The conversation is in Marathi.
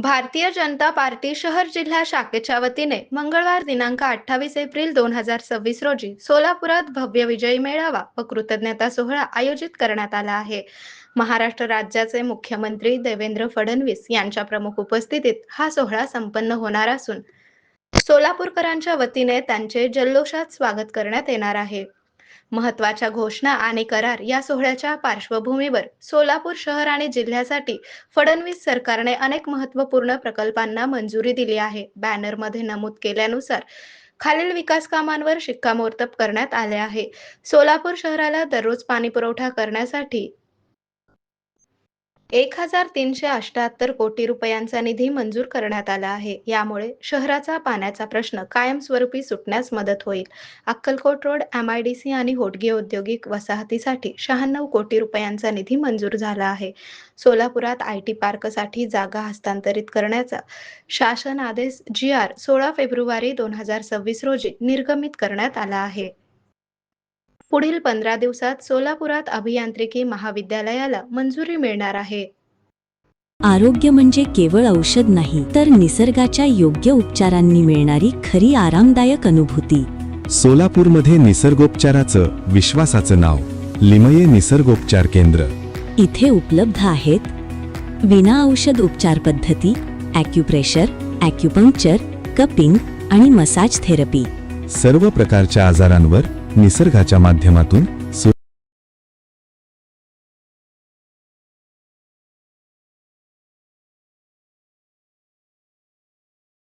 भारतीय जनता पार्टी शहर जिल्हा शाखेच्या वतीने मंगळवार दिनांक 28 एप्रिल 2026 रोजी सोलापुरात भव्य विजयी मेळावा व कृतज्ञता सोहळा आयोजित करण्यात आला आहे. महाराष्ट्र राज्याचे मुख्यमंत्री देवेंद्र फडणवीस यांच्या प्रमुख उपस्थितीत हा सोहळा संपन्न होणार असून सोलापूरकरांच्या वतीने त्यांचे जल्लोषात स्वागत करण्यात येणार आहे. महत्त्वाच्या घोषणा आणि करार या सोहळ्याच्या पार्श्वभूमीवर सोलापूर शहर आणि जिल्ह्यासाठी फडणवीस सरकारने अनेक महत्त्वपूर्ण प्रकल्पांना मंजुरी दिली आहे. बॅनरमध्ये नमूद केल्यानुसार खालील विकास कामांवर शिक्कामोर्तब करण्यात आले आहे. सोलापूर शहराला दररोज पाणी पुरवठा करण्यासाठी 1378 कोटी रुपयांचा निधी मंजूर करण्यात आला आहे. यामुळे शहराचा पाण्याचा प्रश्न कायमस्वरूपी सुटण्यास मदत होईल. अक्कलकोट रोड MIDC आणि होटगे औद्योगिक वसाहतीसाठी 96 कोटी रुपयांचा निधी मंजूर झाला आहे. सोलापुरात IT पार्कसाठी जागा हस्तांतरित करण्याचा शासन आदेश GR 16 फेब्रुवारी 2026 रोजी निर्गमित करण्यात आला आहे. पुढील 15 दिवसात सोलापुरात अभियांत्रिकी महाविद्यालयाला मंजुरी मिळणार आहे. आरोग्य म्हणजे केवळ औषध नाही, तर निसर्गाच्या योग्य उपचारांनी मिळणारी खरी आरामदायक अनुभूती. सोलापूरमध्ये निसर्गोपचाराचं विश्वासाचं नाव लिमये निसर्गोपचार केंद्र. इथे उपलब्ध आहेत विना औषध उपचार पद्धती, ॲक्युप्रेशर, ॲक्युपंक्चर, कपिंग आणि मसाज थेरपी. सर्व प्रकारच्या आजारांवर निसर्गाच्या माध्यमातून